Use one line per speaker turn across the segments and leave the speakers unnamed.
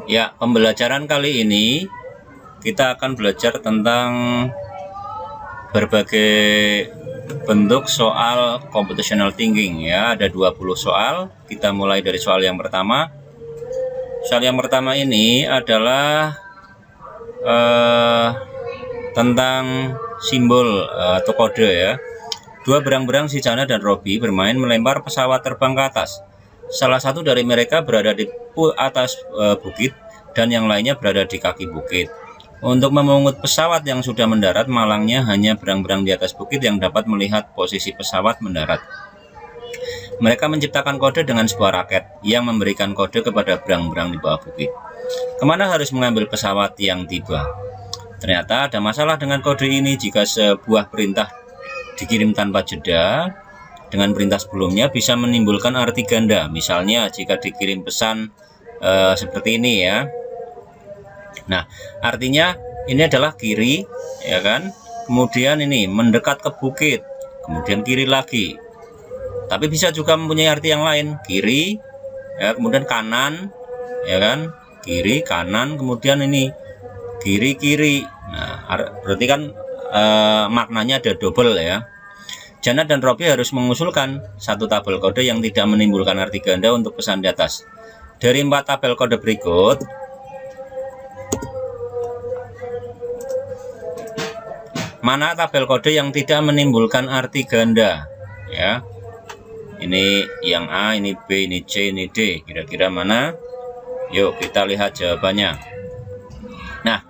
Ya, pembelajaran kali ini kita akan belajar tentang berbagai bentuk soal computational thinking ya. Ada 20 soal. Kita mulai dari soal yang pertama. Soal yang pertama ini adalah tentang simbol atau kode ya. Dua berang-berang si Jana dan Robi bermain melempar pesawat terbang ke atas. Salah satu dari mereka berada di atas bukit dan yang lainnya berada di kaki bukit. Untuk memungut pesawat yang sudah mendarat, malangnya hanya berang-berang di atas bukit yang dapat melihat posisi pesawat mendarat. Mereka menciptakan kode dengan sebuah raket yang memberikan kode kepada berang-berang di bawah bukit. Kemana harus mengambil pesawat yang tiba? Ternyata ada masalah dengan kode ini jika sebuah perintah dikirim tanpa jeda. Dengan perintah sebelumnya bisa menimbulkan arti ganda. Misalnya jika dikirim pesan seperti ini ya. Nah, artinya ini adalah kiri, ya kan? Kemudian ini mendekat ke bukit, kemudian kiri lagi. Tapi bisa juga mempunyai arti yang lain, kiri, ya, kemudian kanan, ya kan? Kiri, kanan, kemudian ini kiri, kiri. Nah, berarti kan maknanya ada double ya. Jana dan Robi harus mengusulkan satu tabel kode yang tidak menimbulkan arti ganda untuk pesan di atas. Dari 4 tabel kode berikut, mana tabel kode yang tidak menimbulkan arti ganda? Ya, ini yang A, ini B, ini C, ini D. Kira-kira mana? Yuk kita lihat jawabannya. Nah,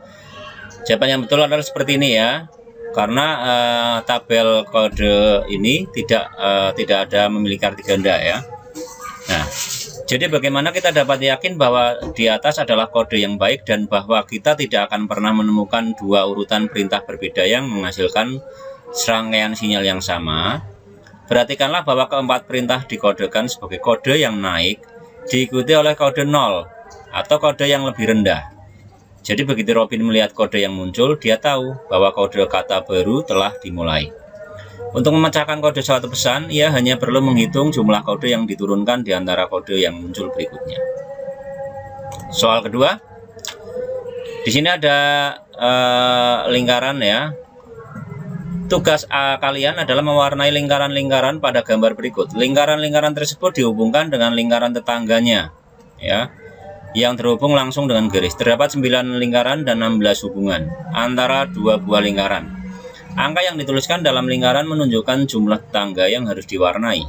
jawaban yang betul adalah seperti ini ya. Karena tabel kode ini tidak ada memiliki arti ganda ya. Nah, jadi bagaimana kita dapat yakin bahwa di atas adalah kode yang baik dan bahwa kita tidak akan pernah menemukan dua urutan perintah berbeda yang menghasilkan serangkaian sinyal yang sama? Perhatikanlah bahwa keempat perintah dikodekan sebagai kode yang naik diikuti oleh kode 0 atau kode yang lebih rendah. Jadi begitu Robin melihat kode yang muncul, dia tahu bahwa kode kata baru telah dimulai. Untuk memecahkan kode suatu pesan, ia hanya perlu menghitung jumlah kode yang diturunkan di antara kode yang muncul berikutnya. Soal kedua, di sini ada lingkaran ya. Tugas kalian adalah mewarnai lingkaran-lingkaran pada gambar berikut. Lingkaran-lingkaran tersebut dihubungkan dengan lingkaran tetangganya, ya, yang terhubung langsung dengan garis. Terdapat 9 lingkaran dan 16 hubungan antara dua buah lingkaran. Angka yang dituliskan dalam lingkaran menunjukkan jumlah tetangga yang harus diwarnai.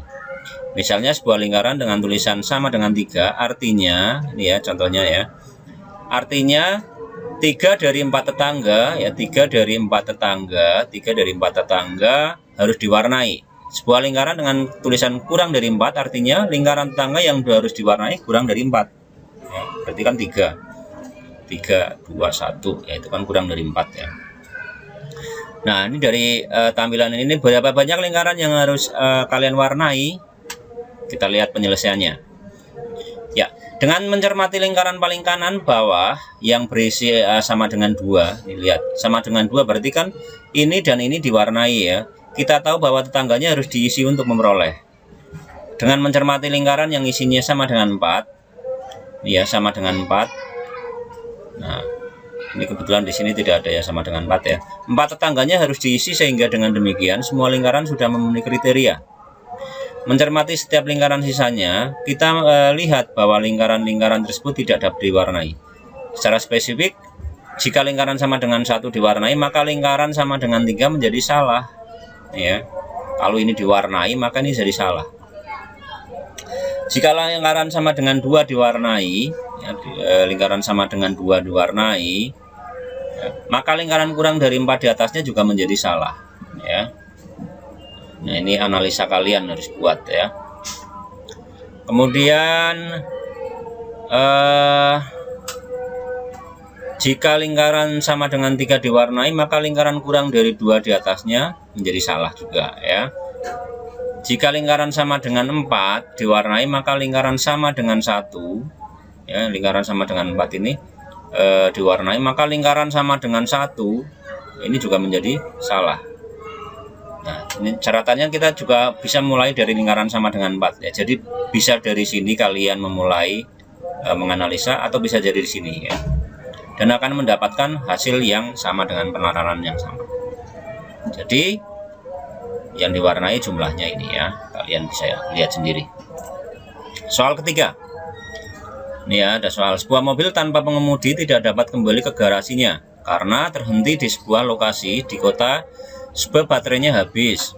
Misalnya sebuah lingkaran dengan tulisan sama dengan 3, artinya, ini ya contohnya ya, artinya 3 dari 4 tetangga, ya 3 dari 4 tetangga, 3 dari 4 tetangga harus diwarnai. Sebuah lingkaran dengan tulisan kurang dari 4, artinya lingkaran tetangga yang harus diwarnai kurang dari 4. Ya, berarti kan 3, 2, 1, ya itu kan kurang dari 4 ya. Nah, ini dari tampilan ini berapa banyak lingkaran yang harus kalian warnai? Kita lihat penyelesaiannya. Ya, dengan mencermati lingkaran paling kanan bawah yang berisi sama dengan 2, nih lihat, sama dengan 2 berarti kan ini dan ini diwarnai ya. Kita tahu bahwa tetangganya harus diisi untuk memperoleh. Dengan mencermati lingkaran yang isinya sama dengan 4, ya sama dengan 4. Nah, ini kebetulan di sini tidak ada ya sama dengan 4 ya. 4 tetangganya harus diisi sehingga dengan demikian semua lingkaran sudah memenuhi kriteria. Mencermati setiap lingkaran sisanya, kita lihat bahwa lingkaran-lingkaran tersebut tidak dapat diwarnai. Secara spesifik, jika lingkaran sama dengan 1 diwarnai, maka lingkaran sama dengan 3 menjadi salah. Ya, kalau ini diwarnai, maka ini jadi salah. Jika lingkaran sama dengan 2 diwarnai, ya, lingkaran sama dengan 2 diwarnai, ya, maka lingkaran kurang dari 4 di atasnya juga menjadi salah. Ya. Nah, ini analisa kalian harus buat ya. Kemudian jika lingkaran sama dengan 3 diwarnai, maka lingkaran kurang dari 2 di atasnya menjadi salah juga ya. Jika lingkaran sama dengan 4 diwarnai, maka lingkaran sama dengan 1, ya, lingkaran sama dengan 4 ini diwarnai, maka lingkaran sama dengan 1 ini juga menjadi salah. Nah, ini catatannya kita juga bisa mulai dari lingkaran sama dengan 4 ya. Jadi bisa dari sini kalian memulai menganalisa, atau bisa jadi di sini ya. Dan akan mendapatkan hasil yang sama dengan penararan yang sama. Jadi yang diwarnai jumlahnya ini ya, kalian bisa lihat sendiri. Soal ketiga. Ini ya, ada soal. Sebuah mobil tanpa pengemudi tidak dapat kembali ke garasinya karena terhenti di sebuah lokasi di kota sebab baterainya habis.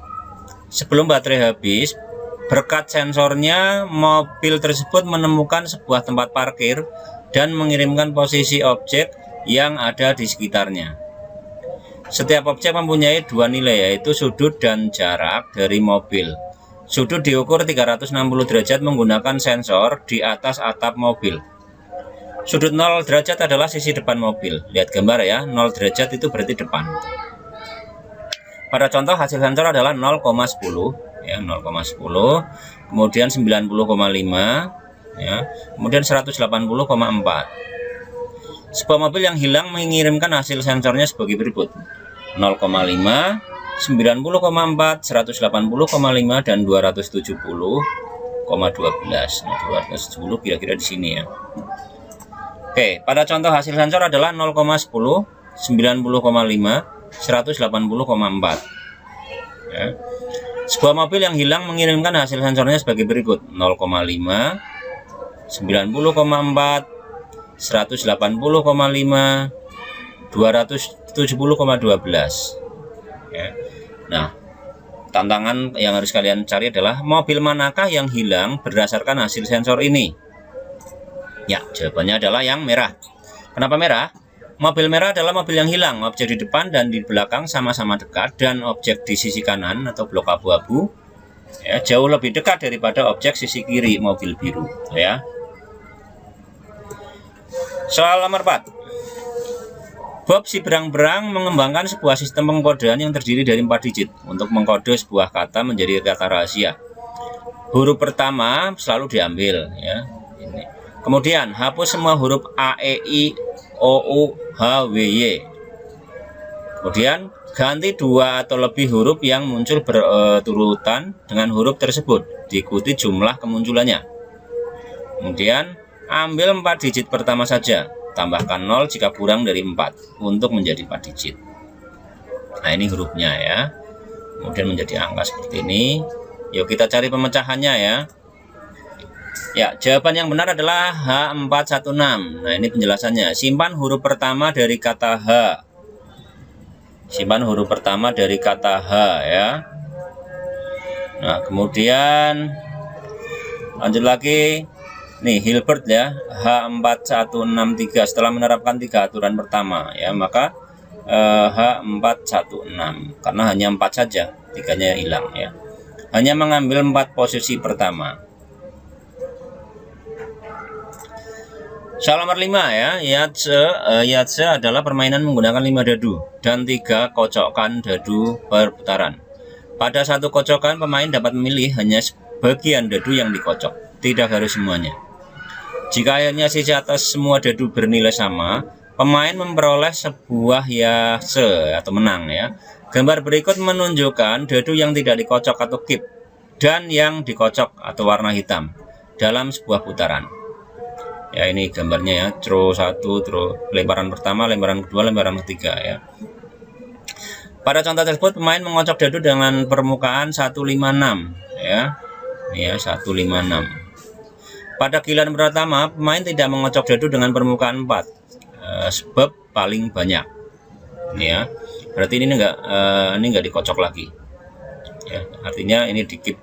Sebelum baterai habis, berkat sensornya, mobil tersebut menemukan sebuah tempat parkir dan mengirimkan posisi objek yang ada di sekitarnya. Setiap objek mempunyai dua nilai, yaitu sudut dan jarak dari mobil. Sudut diukur 360 derajat menggunakan sensor di atas atap mobil. Sudut 0 derajat adalah sisi depan mobil. Lihat gambar ya, 0 derajat itu berarti depan. Pada contoh hasil sensor adalah 0,10 ya, 0,10, kemudian 90,5 ya, kemudian 180,4. Sebuah mobil yang hilang mengirimkan hasil sensornya sebagai berikut: 0,5, 90,4, 180,5 dan 270,12. Nah, 270 kira-kira di sini ya. Oke, pada contoh hasil sensor adalah 0,10, 90,5, 180,4 ya. Sebuah mobil yang hilang mengirimkan hasil sensornya sebagai berikut: 0,5, 90,4, 180,5, 270,12 ya. Nah, tantangan yang harus kalian cari adalah mobil manakah yang hilang berdasarkan hasil sensor ini? Ya, jawabannya adalah yang merah. Kenapa merah? Mobil merah adalah mobil yang hilang. Objek di depan dan di belakang sama-sama dekat, dan objek di sisi kanan atau blok abu-abu ya, jauh lebih dekat daripada objek sisi kiri mobil biru ya. Soal nomor 4. Bob si berang-berang mengembangkan sebuah sistem pengkodean yang terdiri dari 4 digit untuk mengkode sebuah kata menjadi kata rahasia. Huruf pertama selalu diambil ya. Ini. Kemudian hapus semua huruf A, E, I, O, U, H, W, Y. Kemudian ganti 2 atau lebih huruf yang muncul berurutan dengan huruf tersebut, diikuti jumlah kemunculannya. Kemudian ambil 4 digit pertama saja, tambahkan 0 jika kurang dari 4 untuk menjadi 4 digit. Nah, ini hurufnya ya. Kemudian menjadi angka seperti ini. Yuk kita cari pemecahannya ya. Ya, jawaban yang benar adalah H416. Nah, ini penjelasannya. Simpan huruf pertama dari kata H. Simpan huruf pertama dari kata H ya. Nah, kemudian lanjut lagi. Nih, Hilbert ya, H4163 setelah menerapkan 3 aturan pertama ya, maka H416 karena hanya 4 saja, 3-nya hilang ya. Hanya mengambil 4 posisi pertama. Soal nomor 5 ya, Yatse adalah permainan menggunakan 5 dadu dan 3 kocokan dadu per putaran. Pada satu kocokan, pemain dapat memilih hanya sebagian dadu yang dikocok, tidak harus semuanya. Jika akhirnya sisi atas semua dadu bernilai sama, pemain memperoleh sebuah yatse atau menang ya. Gambar berikut menunjukkan dadu yang tidak dikocok atau kip dan yang dikocok atau warna hitam dalam sebuah putaran. Ya, ini gambarnya ya, throw 1, throw lemparan pertama, lemparan kedua, lemparan ketiga ya. Pada contoh tersebut pemain mengocok dadu dengan permukaan 156 ya. Ini ya, 156. Pada giliran pertama pemain tidak mengocok dadu dengan permukaan 4 sebab paling banyak. Ini ya. Berarti ini enggak dikocok lagi. Ya, artinya ini dikip.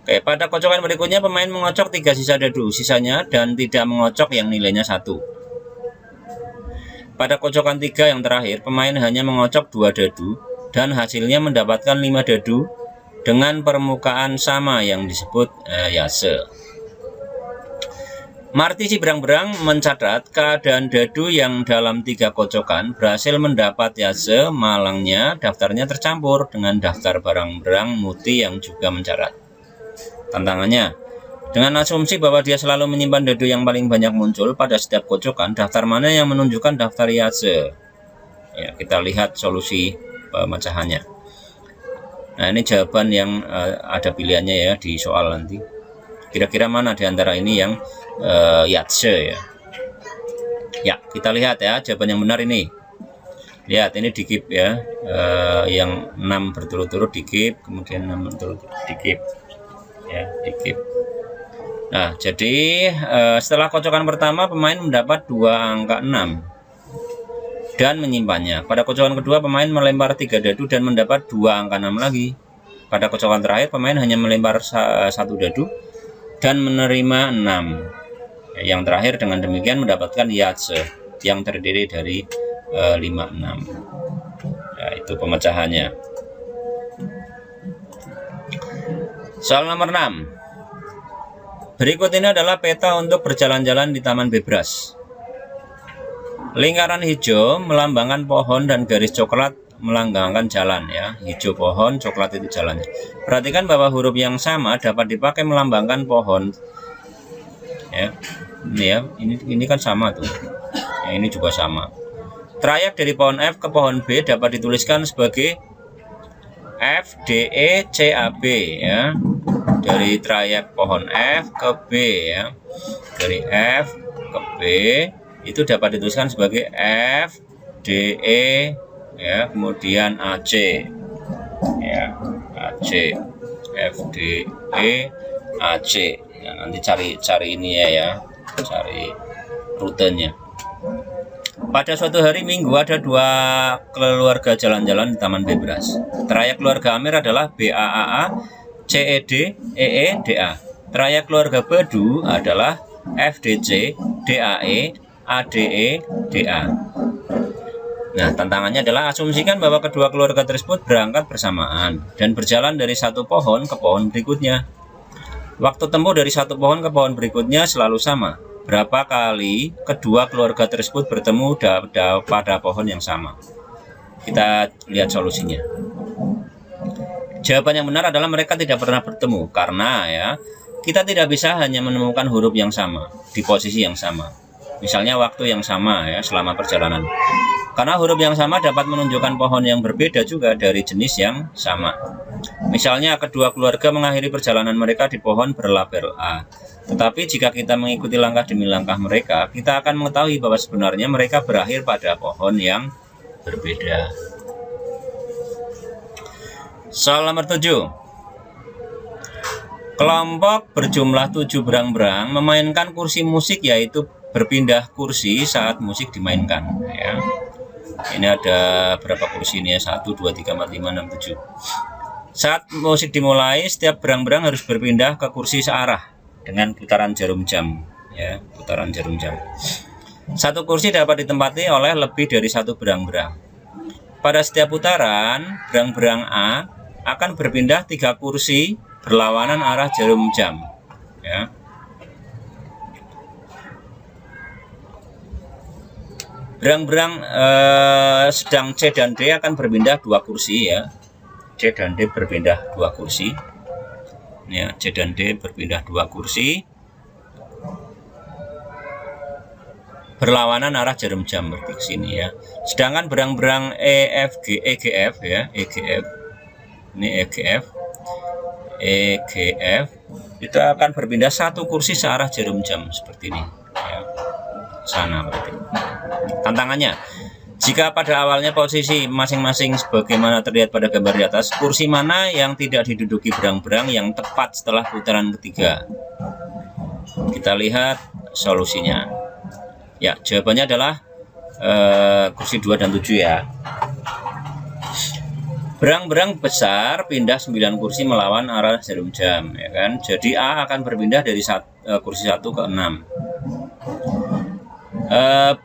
Oke, pada kocokan berikutnya pemain mengocok 3 sisa dadu sisanya dan tidak mengocok yang nilainya 1. Pada kocokan 3 yang terakhir, pemain hanya mengocok 2 dadu dan hasilnya mendapatkan 5 dadu dengan permukaan sama yang disebut yatse. Marty si berang-berang mencatat keadaan dadu yang dalam 3 kocokan berhasil mendapat yatse, malangnya daftarnya tercampur dengan daftar berang-berang Muti yang juga mencatat. Tantangannya, dengan asumsi bahwa dia selalu menyimpan dadu yang paling banyak muncul pada setiap kocokan, daftar mana yang menunjukkan daftar yatse? Ya, kita lihat solusi pemecahannya. Nah, ini jawaban yang ada pilihannya ya di soal nanti. Kira-kira mana di antara ini yang Yace ya? Ya, kita lihat ya, jawaban yang benar ini. Lihat, ini dikip ya, yang 6 berturut-turut dikip, kemudian 6 berturut-turut dikip, ya, dikip. Nah, jadi setelah kocokan pertama, pemain mendapat 2 angka 6 dan menyimpannya. Pada kocokan kedua, pemain melempar 3 dadu dan mendapat 2 angka 6 lagi. Pada kocokan terakhir, pemain hanya melempar 1 dadu dan menerima 6. Yang terakhir dengan demikian mendapatkan Yace yang terdiri dari 5, 6. Ya, itu pemecahannya. Soal nomor 6. Berikut ini adalah peta untuk berjalan-jalan di Taman Bebras. Lingkaran hijau melambangkan pohon dan garis coklat melambangkan jalan ya. Hijau pohon, coklat itu jalannya. Perhatikan bahwa huruf yang sama dapat dipakai melambangkan pohon. Ya, ini ya, ini kan sama tuh. Ya, ini juga sama. Trayek dari pohon F ke pohon B dapat dituliskan sebagai F D E C A B ya. Dari trayek pohon F ke B ya. Dari F ke B itu dapat dituliskan sebagai F D E ya, kemudian A C ya, A C, F D E A C. Ya, nanti cari ini ya, cari rutenya. Pada suatu hari Minggu ada 2 keluarga jalan-jalan di Taman Bebras. Trayek keluarga Amir adalah BAAA, CED, EE, DA. Trayek keluarga Badu adalah FDC, DAE, ADE, DA. Nah, tantangannya adalah asumsikan bahwa kedua keluarga tersebut berangkat bersamaan dan berjalan dari satu pohon ke pohon berikutnya. Waktu tempuh dari satu pohon ke pohon berikutnya selalu sama. Berapa kali kedua keluarga tersebut bertemu pada pohon yang sama? Kita lihat solusinya. Jawaban yang benar adalah mereka tidak pernah bertemu karena ya, kita tidak bisa hanya menemukan huruf yang sama di posisi yang sama. Misalnya waktu yang sama ya selama perjalanan. Karena huruf yang sama dapat menunjukkan pohon yang berbeda juga dari jenis yang sama. Misalnya kedua keluarga mengakhiri perjalanan mereka di pohon berlabel A. Tetapi jika kita mengikuti langkah demi langkah mereka, kita akan mengetahui bahwa sebenarnya mereka berakhir pada pohon yang berbeda. Soal nomor 7. Kelompok berjumlah 7 berang-berang memainkan kursi musik, yaitu berpindah kursi saat musik dimainkan ya. Ini ada berapa kursi ini ya? 1, 2, 3, 4, 5, 6, 7. Saat musik dimulai, setiap berang-berang harus berpindah ke kursi searah dengan putaran jarum jam ya, putaran jarum jam. Satu kursi dapat ditempati oleh lebih dari satu berang-berang. Pada setiap putaran, berang-berang A akan berpindah 3 kursi berlawanan arah jarum jam ya. Berang-berang sedang C dan D akan berpindah 2 kursi ya. C dan D berpindah 2 kursi. Ya, C dan D berpindah 2 kursi. Berlawanan arah jarum jam berarti ke sini ya. Sedangkan berang-berang E, F, G, E, G, F ya, E, G, F. Ini E, G, F. E, G, F itu akan berpindah 1 kursi searah jarum jam seperti ini ya. Sana berarti. Tantangannya, jika pada awalnya posisi masing-masing sebagaimana terlihat pada gambar di atas, kursi mana yang tidak diduduki berang-berang yang tepat setelah putaran ketiga? Kita lihat solusinya. Ya, jawabannya adalah kursi 2 dan 7 ya. Berang-berang besar pindah 9 kursi melawan arah jarum jam ya kan. Jadi A akan berpindah dari kursi 1 ke 6.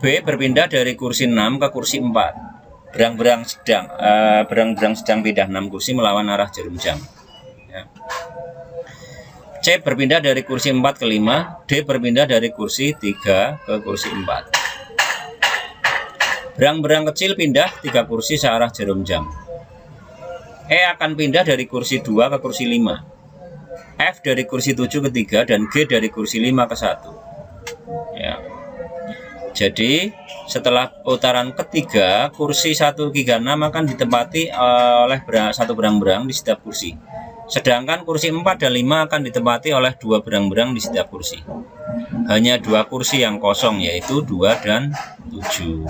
B berpindah dari kursi 6 ke kursi 4. Berang-berang sedang pindah 6 kursi melawan arah jarum jam ya. C berpindah dari kursi 4 ke 5. D berpindah dari kursi 3 ke kursi 4. Berang-berang kecil pindah 3 kursi searah jarum jam. E akan pindah dari kursi 2 ke kursi 5. F dari kursi 7 ke 3 dan G dari kursi 5 ke 1 ya. Jadi setelah putaran ketiga, kursi 1, 3, 6 akan ditempati oleh satu berang-berang di setiap kursi. Sedangkan kursi 4 dan 5 akan ditempati oleh 2 berang-berang di setiap kursi. Hanya 2 kursi yang kosong, yaitu 2 dan 7.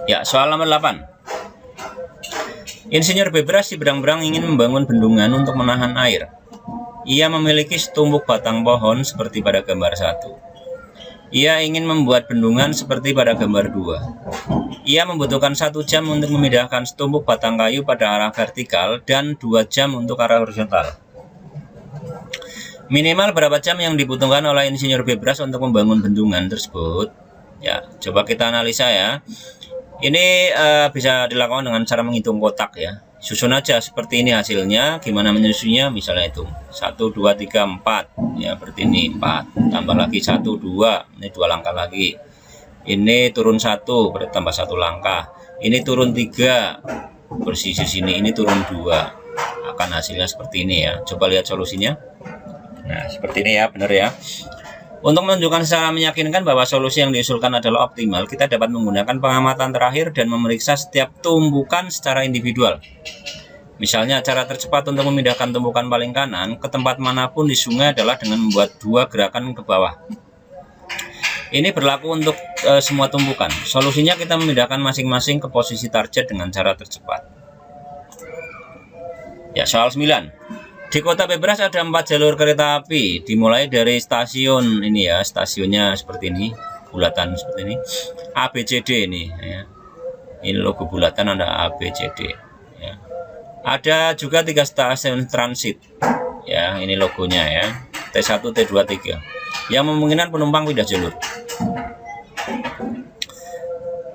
Ya, soal nomor 8. Insinyur Bebras di Berang-Berang ingin membangun bendungan untuk menahan air. Ia memiliki setumpuk batang pohon seperti pada gambar 1. Ia ingin membuat bendungan seperti pada gambar 2. Ia membutuhkan 1 jam untuk memindahkan setumpuk batang kayu pada arah vertikal dan 2 jam untuk arah horizontal. Minimal berapa jam yang dibutuhkan oleh Insinyur Bebras untuk membangun bendungan tersebut? Ya, coba kita analisa ya. Ini bisa dilakukan dengan cara menghitung kotak ya. Susun aja seperti ini hasilnya. Gimana menyusunnya? Misalnya hitung 1, 2, 3, 4. Ya, seperti ini 4. Tambah lagi 1, 2. Ini 2 langkah lagi. Ini turun 1, berarti tambah 1 langkah. Ini turun 3. Posisi sini ini turun 2. Akan hasilnya seperti ini ya. Coba lihat solusinya. Nah, seperti ini ya, benar ya. Untuk menunjukkan secara meyakinkan bahwa solusi yang diusulkan adalah optimal, kita dapat menggunakan pengamatan terakhir dan memeriksa setiap tumbukan secara individual. Misalnya, cara tercepat untuk memindahkan tumpukan paling kanan ke tempat manapun di sungai adalah dengan membuat 2 gerakan ke bawah. Ini berlaku untuk semua tumpukan. Solusinya kita memindahkan masing-masing ke posisi target dengan cara tercepat. Ya, soal 9. Di Kota Bebras ada 4 jalur kereta api, dimulai dari stasiun ini ya, stasiunnya seperti ini, bulatan seperti ini, ABCD ini ya. Ini logo bulatan ada ABCD ya. Ada juga 3 stasiun transit ya, ini logonya ya, T1, T2, T3 yang memungkinkan penumpang pindah jalur.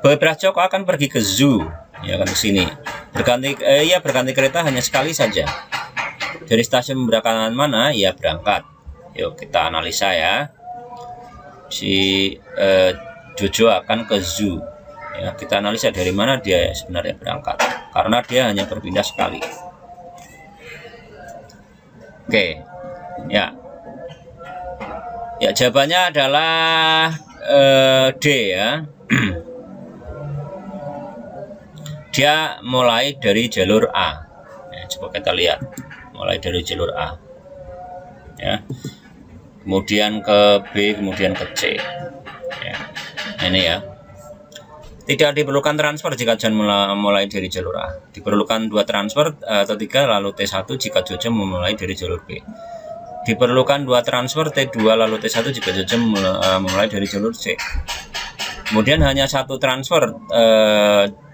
Bebras Coko akan pergi ke zoo ya, kan ke sini. Berganti kereta hanya sekali saja. Dari stasiun berangkat mana ia berangkat. Yuk kita analisa ya. Si Jojo akan ke zoo ya, kita analisa dari mana dia sebenarnya berangkat, karena dia hanya berpindah sekali. Oke ya, jawabannya adalah D ya. Dia mulai dari jalur A ya, coba kita lihat. Mulai dari jalur A ya, kemudian ke B, kemudian ke C ya. Ini ya, tidak diperlukan transfer jika John mulai dari jalur A. Diperlukan 2 transfer atau 3 lalu T1 jika Jojo memulai dari jalur B. Diperlukan 2 transfer T2 lalu T1 jika Jojo memulai dari jalur C. Kemudian hanya 1 transfer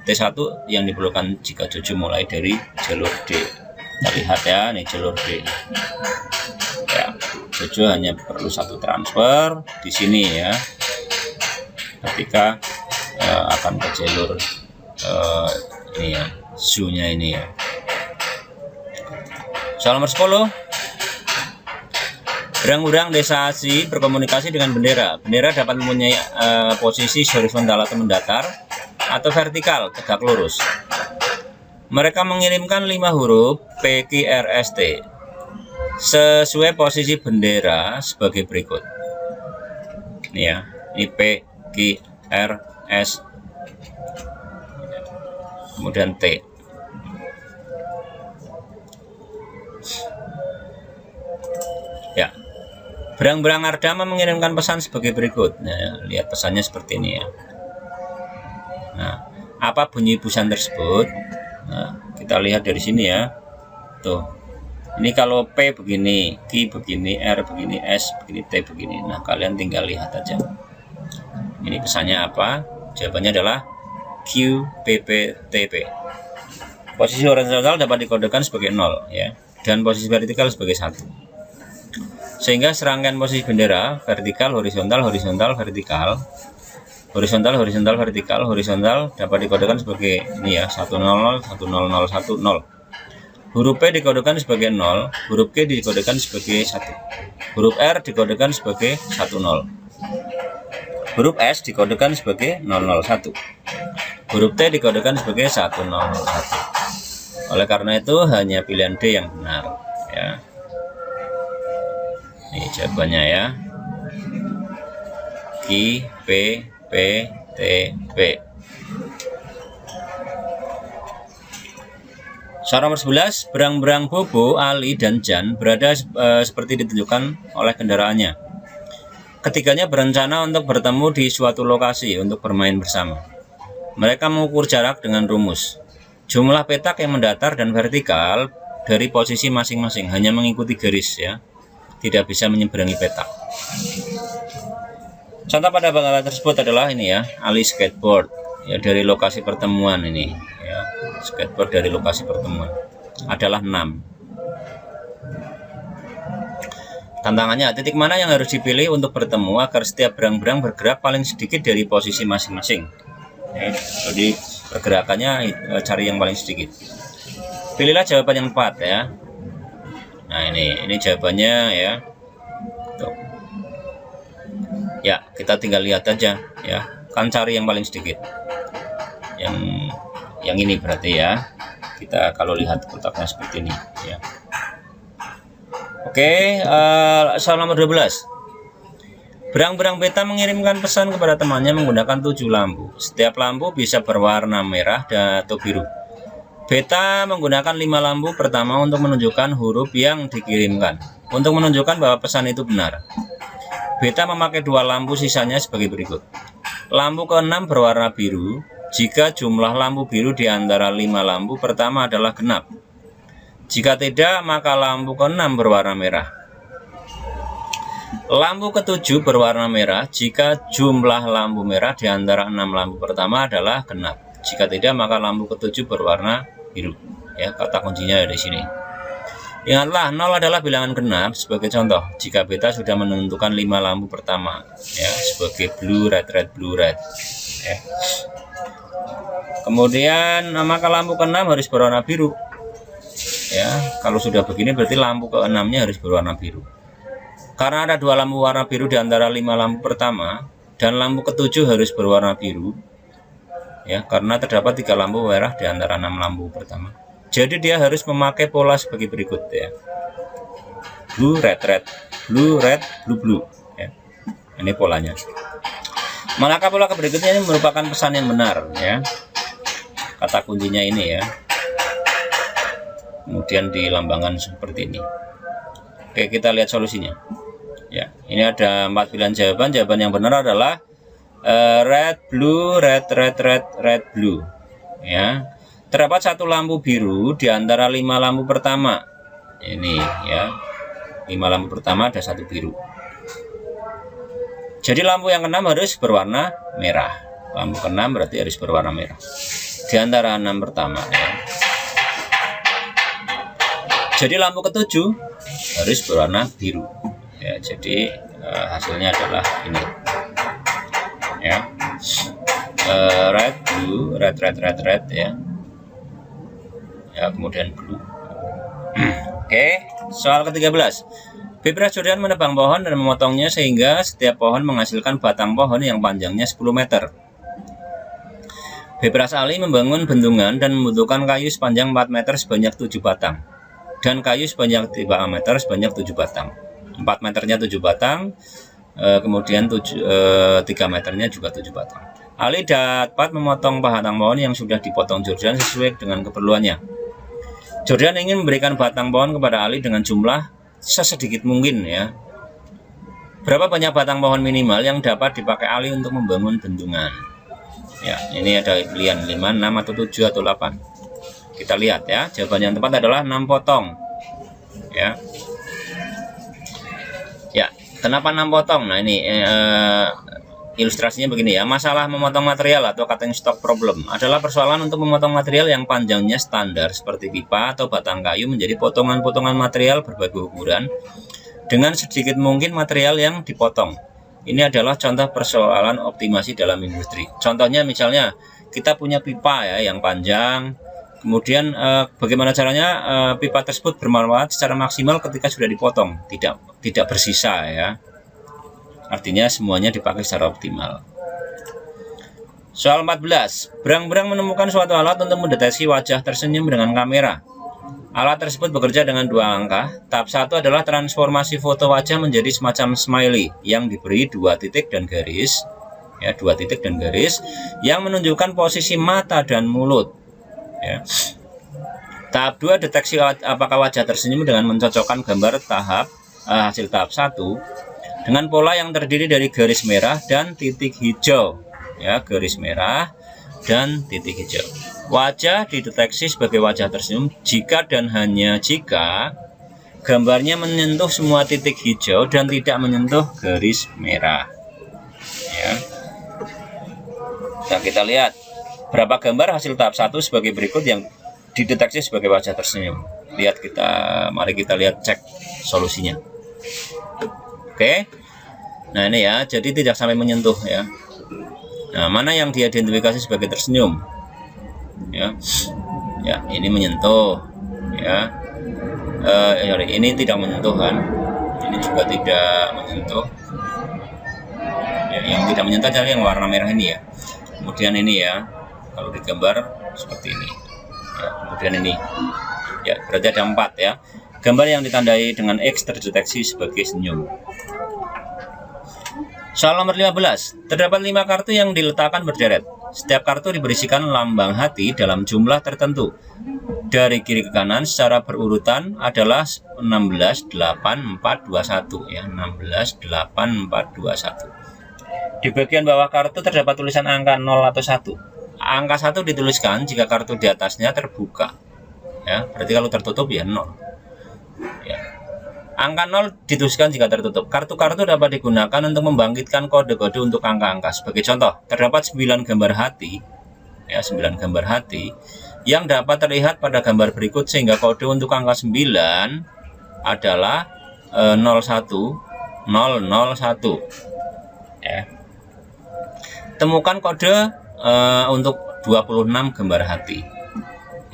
T1 yang diperlukan jika Jojo mulai dari jalur D. Kita lihat ya, ini jalur D ya. Jojo hanya perlu 1 transfer di sini ya, ketika akan ke jalur ini ya, zoo-nya ini ya. Soal nomor 10. Berang-berang desa Asi berkomunikasi dengan bendera. Bendera dapat mempunyai posisi horizontal atau mendatar atau vertikal tegak lurus. Mereka mengirimkan 5 huruf P, Q, R, S, T sesuai posisi bendera sebagai berikut. Ini ya, ini P, Q, R, S, kemudian T. Ya, Berang-Berang Ardama mengirimkan pesan sebagai berikut. Nah, lihat pesannya seperti ini ya. Nah, apa bunyi pesan tersebut? Nah, kita lihat dari sini ya. Tuh. Ini kalau P begini, Q begini, R begini, S begini, T begini. Nah, kalian tinggal lihat aja. Ini pesannya apa? Jawabannya adalah Q, P, P, T, P. Posisi horizontal dapat dikodekan sebagai 0 ya, dan posisi vertikal sebagai 1. Sehingga serangkaian posisi bendera vertikal, horizontal, horizontal, vertikal, horizontal, horizontal, vertikal, horizontal dapat dikodekan sebagai ini ya, 100, 1001, 0. Huruf P dikodekan sebagai 0, huruf Q dikodekan sebagai 1, huruf R dikodekan sebagai 10, huruf S dikodekan sebagai 001, huruf T dikodekan sebagai 101. Oleh karena itu hanya pilihan D yang benar ya. Ini jawabannya ya, Q, P, P, T, P. Soal nomor 11, berang-berang Bobo, Ali, dan Jan berada seperti ditunjukkan oleh kendaraannya. Ketiganya berencana untuk bertemu di suatu lokasi untuk bermain bersama. Mereka mengukur jarak dengan rumus. Jumlah petak yang mendatar dan vertikal dari posisi masing-masing, hanya mengikuti garis ya. Tidak bisa menyeberangi petak. Contoh pada bangkalan tersebut adalah ini ya, Ali skateboard ya, dari lokasi pertemuan ini ya. Skateboard dari lokasi pertemuan adalah 6. Tantangannya, titik mana yang harus dipilih untuk bertemu agar setiap berang-berang bergerak paling sedikit dari posisi masing-masing ya. Jadi pergerakannya cari yang paling sedikit. Pilihlah jawaban yang tepat ya. Nah ini jawabannya ya. Tuh. Ya, kita tinggal lihat aja ya. Kan cari yang paling sedikit. Yang ini berarti ya. Kita kalau lihat kotaknya seperti ini ya. Oke, soal nomor 12. Berang-berang beta mengirimkan pesan kepada temannya menggunakan 7 lampu. Setiap lampu bisa berwarna merah atau biru. Beta menggunakan 5 lampu pertama untuk menunjukkan huruf yang dikirimkan. Untuk menunjukkan bahwa pesan itu benar, beta memakai 2 lampu sisanya sebagai berikut. Lampu ke-6 berwarna biru jika jumlah lampu biru di antara 5 lampu pertama adalah genap. Jika tidak, maka lampu ke-6 berwarna merah. Lampu ke-7 berwarna merah jika jumlah lampu merah di antara 6 lampu pertama adalah genap. Jika tidak, maka lampu ke-7 berwarna biru. Ya, kata kuncinya ada di sini. Ingatlah, 0 adalah bilangan genap. Sebagai contoh, jika beta sudah menentukan 5 lampu pertama ya, sebagai blue, red, red, blue, red ya. Kemudian maka lampu ke-6 harus berwarna biru ya. Kalau sudah begini berarti lampu ke-6 nya harus berwarna biru. Karena ada 2 lampu warna biru di antara 5 lampu pertama, dan lampu ke-7 harus berwarna biru ya, karena terdapat 3 lampu merah di antara 6 lampu pertama. Jadi dia harus memakai pola sebagai berikut ya. Blue, red, red, blue, red, blue, blue ya. Ini polanya. Manakah pola berikutnya ini merupakan pesan yang benar ya. Kata kuncinya ini ya. Kemudian dilambangkan seperti ini. Oke, kita lihat solusinya. Ya, ini ada 4 pilihan jawaban. Jawaban yang benar adalah red, blue, red, red, red, red, blue. Ya, terdapat 1 lampu biru di antara 5 lampu pertama. Ini ya, 5 lampu pertama ada 1 biru. Jadi lampu yang ke-6 harus berwarna merah. Lampu ke-6 berarti harus berwarna merah di antara 6 pertama ya. Jadi lampu ke-7 harus berwarna biru ya. Jadi hasilnya adalah ini ya, red, blue, red, red, red, red ya. Ya, kemudian blue. Oke, soal ke-13. Bebras Jordan menebang pohon dan memotongnya sehingga setiap pohon menghasilkan batang pohon yang panjangnya 10 meter. Bebras Ali membangun bendungan dan membutuhkan kayu sepanjang 4 meter sebanyak 7 batang. Dan kayu sepanjang 3 meter sebanyak 7 batang. 4 meternya 7 batang, kemudian 3 meternya juga 7 batang. Ali dapat memotong batang pohon yang sudah dipotong Jordan sesuai dengan keperluannya. Jordan ingin memberikan batang pohon kepada Ali dengan jumlah sesedikit mungkin ya. Berapa banyak batang pohon minimal yang dapat dipakai Ali untuk membangun bendungan? Ya, ini ada pilihan 5, 6 atau 7 atau 8. Kita lihat ya, jawaban yang tepat adalah 6 potong. Ya. Ya, kenapa 6 potong? Nah, ini ilustrasinya begini ya. Masalah memotong material atau cutting stock problem adalah persoalan untuk memotong material yang panjangnya standar seperti pipa atau batang kayu menjadi potongan-potongan material berbagai ukuran dengan sedikit mungkin material yang dipotong. Ini adalah contoh persoalan optimasi dalam industri. Contohnya misalnya kita punya pipa ya yang panjang. Kemudian bagaimana caranya pipa tersebut bermanfaat secara maksimal ketika sudah dipotong, tidak bersisa ya. Artinya semuanya dipakai secara optimal. Soal 14. Berang-berang menemukan suatu alat untuk mendeteksi wajah tersenyum dengan kamera. Alat tersebut bekerja dengan 2 langkah. Tahap 1 adalah transformasi foto wajah menjadi semacam smiley yang diberi 2 titik dan garis ya, 2 titik dan garis yang menunjukkan posisi mata dan mulut ya. Tahap 2, deteksi apakah wajah tersenyum dengan mencocokkan gambar hasil tahap 1 dengan pola yang terdiri dari garis merah dan titik hijau. Ya, garis merah dan titik hijau. Wajah dideteksi sebagai wajah tersenyum jika dan hanya jika gambarnya menyentuh semua titik hijau dan tidak menyentuh garis merah. Ya. Nah, kita lihat berapa gambar hasil tahap 1 sebagai berikut yang dideteksi sebagai wajah tersenyum. Mari kita lihat cek solusinya. Oke. Nah, ini ya, jadi tidak sampai menyentuh ya. Nah, mana yang diidentifikasi sebagai tersenyum? Ya, ini menyentuh. Ya, ini tidak menyentuh kan? Ini juga tidak menyentuh. Ya, yang tidak menyentuh adalah yang warna merah ini ya. Kemudian ini ya, kalau digambar seperti ini. Ya, kemudian ini. Ya, berarti ada 4 ya. Gambar yang ditandai dengan X terdeteksi sebagai senyum. Soal nomor 15, terdapat 5 kartu yang diletakkan berderet. Setiap kartu diberisikan lambang hati dalam jumlah tertentu. Dari kiri ke kanan secara berurutan adalah 16, 8, 4, 21 ya, 16, 8, 4, 21. Di bagian bawah kartu terdapat tulisan angka 0 atau 1. Angka 1 dituliskan jika kartu di atasnya terbuka. Ya, berarti kalau tertutup ya 0. Ya. Angka 0 dituliskan jika tertutup. Kartu-kartu dapat digunakan untuk membangkitkan kode-kode untuk angka-angka. Sebagai contoh, terdapat 9 gambar hati, ya 9 gambar hati yang dapat terlihat pada gambar berikut sehingga kode untuk angka 9 adalah 01 001. Ya. Temukan kode untuk 26 gambar hati.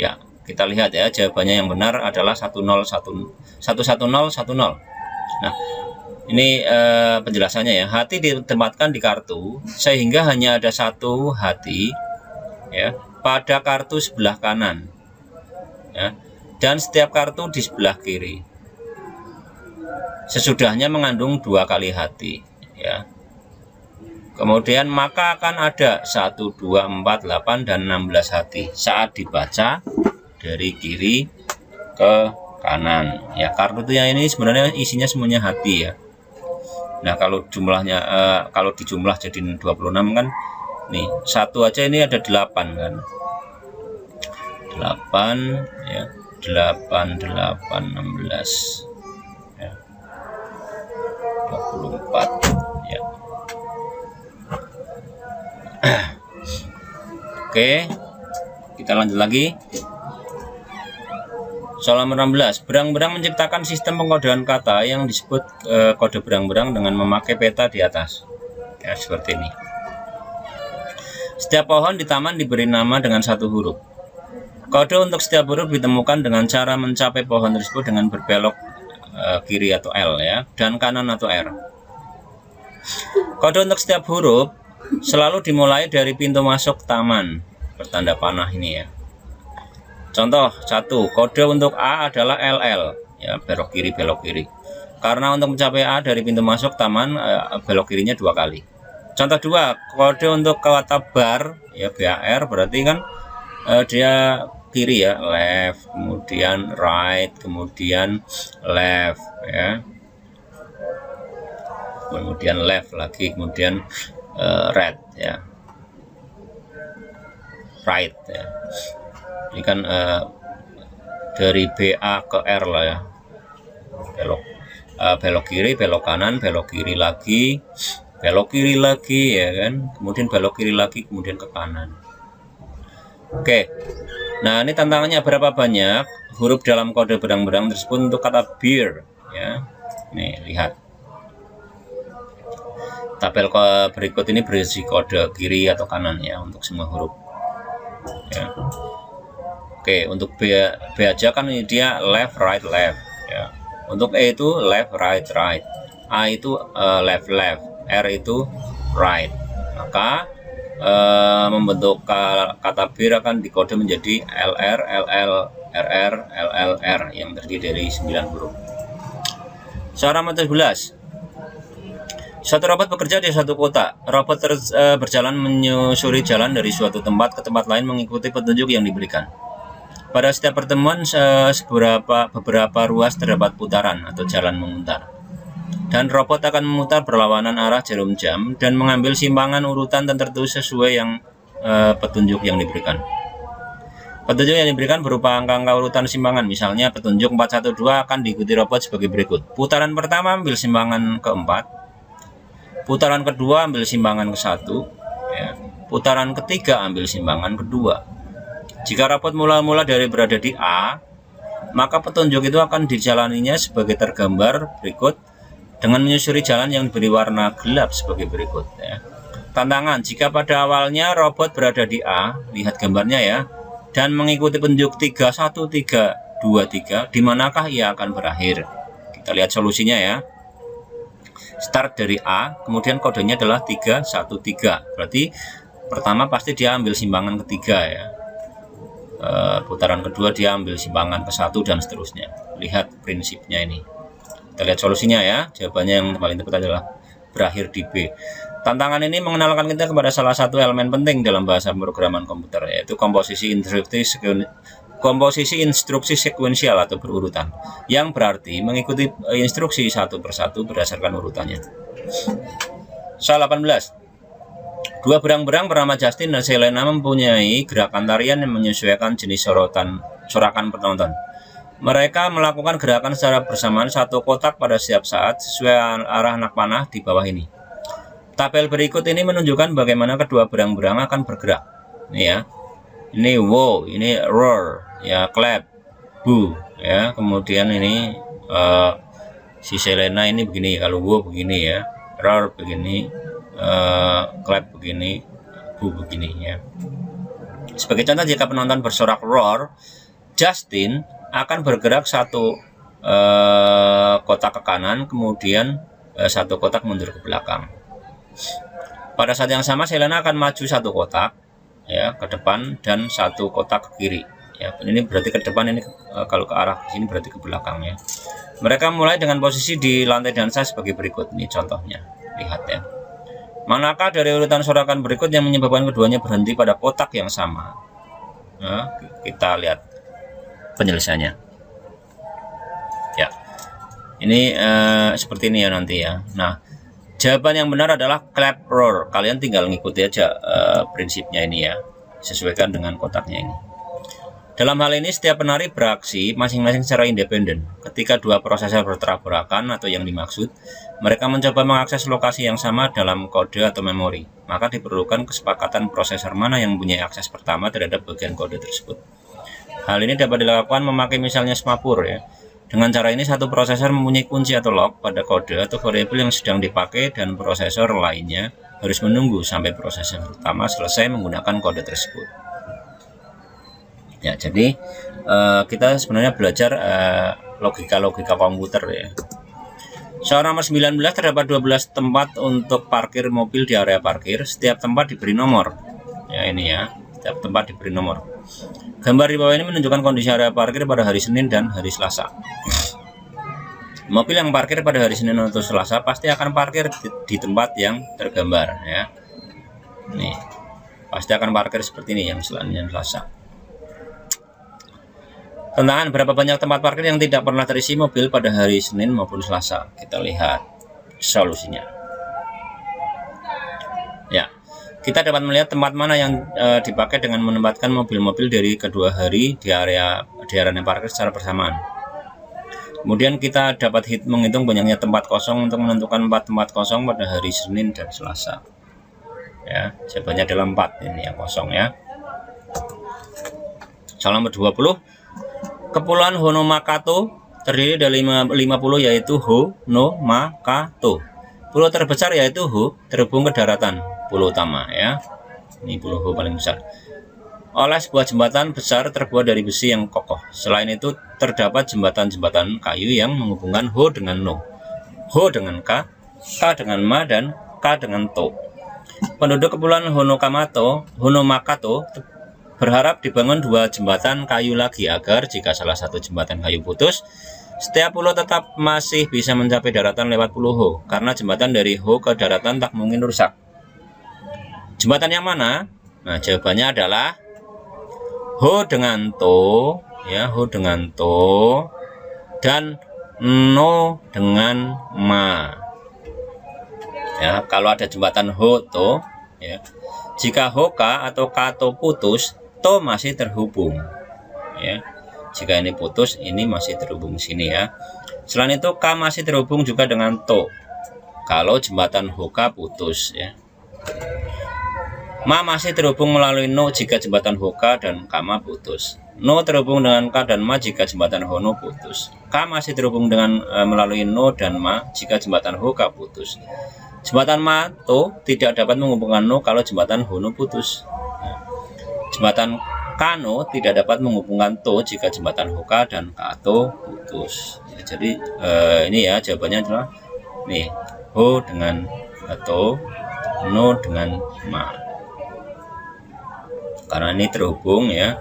Ya, kita lihat ya, jawabannya yang benar adalah 11010. Nah, ini penjelasannya ya. Hati ditempatkan di kartu sehingga hanya ada satu hati ya pada kartu sebelah kanan. Ya, dan setiap kartu di sebelah kiri. Sesudahnya mengandung 2 kali hati ya. Kemudian maka akan ada 1, 2, 4, 8 dan 16 hati saat dibaca dari kiri ke kanan. Ya, kartu yang ini sebenarnya isinya semuanya hati ya. Nah, kalau jumlahnya kalau dijumlah jadi 26 kan nih, satu aja ini ada 8 kan. 8 ya, 8 16 ya. 24 ya. Oke, kita lanjut lagi. Soal nomor 16, berang-berang menciptakan sistem pengkodean kata yang disebut kode berang-berang dengan memakai peta di atas. Ya, seperti ini. Setiap pohon di taman diberi nama dengan 1 huruf. Kode untuk setiap huruf ditemukan dengan cara mencapai pohon tersebut dengan berbelok kiri atau L ya, dan kanan atau R. Kode untuk setiap huruf selalu dimulai dari pintu masuk taman bertanda panah ini ya. Contoh 1, kode untuk A adalah LL ya, belok kiri. Karena untuk mencapai A dari pintu masuk taman belok kirinya 2 kali. Contoh 2, kode untuk kata bar ya, BAR berarti kan dia kiri ya, left, kemudian right, kemudian left ya. Kemudian left lagi, kemudian right ya, right ya. Ini kan dari BA ke R lah ya, belok kiri, belok kanan, belok kiri lagi ya kan, kemudian belok kiri lagi, kemudian ke kanan. Oke, nah ini tantangannya berapa banyak huruf dalam kode berang-berang tersebut untuk kata beer ya. Nih lihat. Tabel berikut ini berisi kode kiri atau kanan ya untuk semua huruf. Ya. Oke, untuk B aja kan dia left right left ya. Untuk E itu left right right. A itu left left, R itu right. Maka membentuk kata bir akan dikode menjadi LR LL RR LLR yang terdiri dari 9 huruf. Soal nomor 17. Suatu robot bekerja di suatu kota. Robot berjalan menyusuri jalan dari suatu tempat ke tempat lain mengikuti petunjuk yang diberikan. Pada setiap pertemuan beberapa ruas terdapat putaran atau jalan memutar. Dan robot akan memutar berlawanan arah jarum jam dan mengambil simpangan urutan tertentu sesuai yang petunjuk yang diberikan. Petunjuk yang diberikan berupa angka-angka urutan simpangan. Misalnya petunjuk 412 akan diikuti robot sebagai berikut. Putaran pertama ambil simpangan keempat. Putaran kedua ambil simpangan ke-1. Ya. Putaran ketiga ambil simpangan kedua. Jika robot mula-mula dari berada di A, maka petunjuk itu akan dijalaninya sebagai tergambar berikut dengan menyusuri jalan yang diberi warna gelap sebagai berikut. Ya. Tantangan, jika pada awalnya robot berada di A, lihat gambarnya ya, dan mengikuti petunjuk 31323, di manakah ia akan berakhir? Kita lihat solusinya ya. Start dari A, kemudian kodenya adalah 313. Berarti pertama pasti dia ambil simpangan ketiga ya. Putaran kedua dia ambil simpangan ke-1 dan seterusnya. Lihat prinsipnya ini. Kita lihat solusinya ya. Jawabannya yang paling tepat adalah berakhir di B. Tantangan ini mengenalkan kita kepada salah satu elemen penting dalam bahasa pemrograman komputer, yaitu komposisi instruksi sekuensial atau berurutan, yang berarti mengikuti instruksi satu persatu berdasarkan urutannya. Soal 18. Dua berang-berang bernama Justin dan Selena mempunyai gerakan tarian yang menyesuaikan jenis sorakan penonton. Mereka melakukan gerakan secara bersamaan satu kotak pada setiap saat sesuai arah anak panah di bawah ini. Tabel berikut ini menunjukkan bagaimana kedua berang-berang akan bergerak. Ini ya. Ini wow, ini roar, ya clap, boo, ya. Kemudian ini si Selena ini begini, kalau wow begini ya, roar begini, clap begini, boo begini ya. Sebagai contoh, jika penonton bersorak roar, Justin akan bergerak satu kotak ke kanan, kemudian satu kotak mundur ke belakang. Pada saat yang sama Selena akan maju satu kotak ya ke depan dan satu kotak ke kiri. Ya, ini berarti ke depan, ini kalau ke arah sini berarti ke belakang ya. Mereka mulai dengan posisi di lantai dansa sebagai berikut. Ini contohnya. Lihat ya. Manakah dari urutan sorakan berikut yang menyebabkan keduanya berhenti pada kotak yang sama? Nah, kita lihat penyelesaiannya. Ya. Ini seperti ini ya nanti ya. Nah, jawaban yang benar adalah clap roar. Kalian tinggal ngikuti aja prinsipnya ini ya. Sesuaikan dengan kotaknya ini. Dalam hal ini setiap penari beraksi masing-masing secara independen. Ketika dua prosesor bertabrakan atau yang dimaksud, mereka mencoba mengakses lokasi yang sama dalam kode atau memori. Maka diperlukan kesepakatan prosesor mana yang mempunyai akses pertama terhadap bagian kode tersebut. Hal ini dapat dilakukan memakai misalnya semapur ya. Dengan cara ini satu prosesor mempunyai kunci atau lock pada kode atau variabel yang sedang dipakai dan prosesor lainnya harus menunggu sampai prosesor pertama selesai menggunakan kode tersebut. Ya, jadi kita sebenarnya belajar logika-logika komputer ya. Soal nomor 19, terdapat 12 tempat untuk parkir mobil di area parkir. Setiap tempat diberi nomor. Ya, ini ya. Setiap tempat diberi nomor. Gambar di bawah ini menunjukkan kondisi area parkir pada hari Senin dan hari Selasa. Mobil yang parkir pada hari Senin atau Selasa pasti akan parkir di tempat yang tergambar ya. Nih, pasti akan parkir seperti ini yang Selasa. Tantangan, berapa banyak tempat parkir yang tidak pernah terisi mobil pada hari Senin maupun Selasa? Kita lihat solusinya. Ya, kita dapat melihat tempat mana yang dipakai dengan menempatkan mobil-mobil dari kedua hari di area parkir secara bersamaan. Kemudian kita dapat menghitung banyaknya tempat kosong untuk menentukan 4 tempat kosong pada hari Senin dan Selasa. Ya, jawabannya adalah 4 ini yang kosong ya. Soal nomor 20. Kepulauan Honomakato terdiri dari 50 yaitu Honomakato. Pulau terbesar yaitu Ho terhubung ke daratan, pulau utama ya. Ini pulau Ho paling besar. Oleh sebuah jembatan besar terbuat dari besi yang kokoh. Selain itu terdapat jembatan-jembatan kayu yang menghubungkan Ho dengan No. Ho dengan K dengan Ma, dan K dengan To. Penduduk Kepulauan Honomakato berharap dibangun 2 jembatan kayu lagi agar jika salah satu jembatan kayu putus, setiap pulau tetap masih bisa mencapai daratan lewat pulau Ho, karena jembatan dari Ho ke daratan tak mungkin rusak. Jembatan yang mana? Nah, jawabannya adalah ho dengan to, ya, ho dengan to, dan no dengan ma. Ya, kalau ada jembatan ho to, ya, jika hoka atau kato putus, to masih terhubung. Ya, jika ini putus, ini masih terhubung sini ya. Selain itu ka masih terhubung juga dengan to kalau jembatan hoka putus ya. Ma masih terhubung melalui no jika jembatan hoka dan kama putus. No terhubung dengan ka dan ma jika jembatan hono putus. Ka masih terhubung dengan melalui no dan ma jika jembatan hoka putus. Jembatan ma to tidak dapat menghubungkan no kalau jembatan hono putus. Jembatan kano tidak dapat menghubungkan to jika jembatan hoka dan kato putus. Ya, jadi ini ya jawabannya adalah nih, ho dengan to, no dengan ma. Karena ini terhubung ya.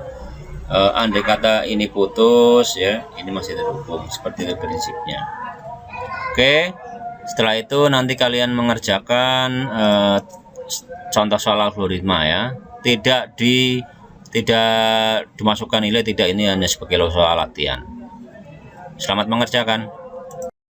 Andai kata ini putus ya, ini masih terhubung. Seperti itu prinsipnya. Oke, setelah itu nanti kalian mengerjakan contoh soal algoritma ya. Tidak dimasukkan nilai, tidak, ini hanya sebagai soal latihan. Selamat mengerjakan.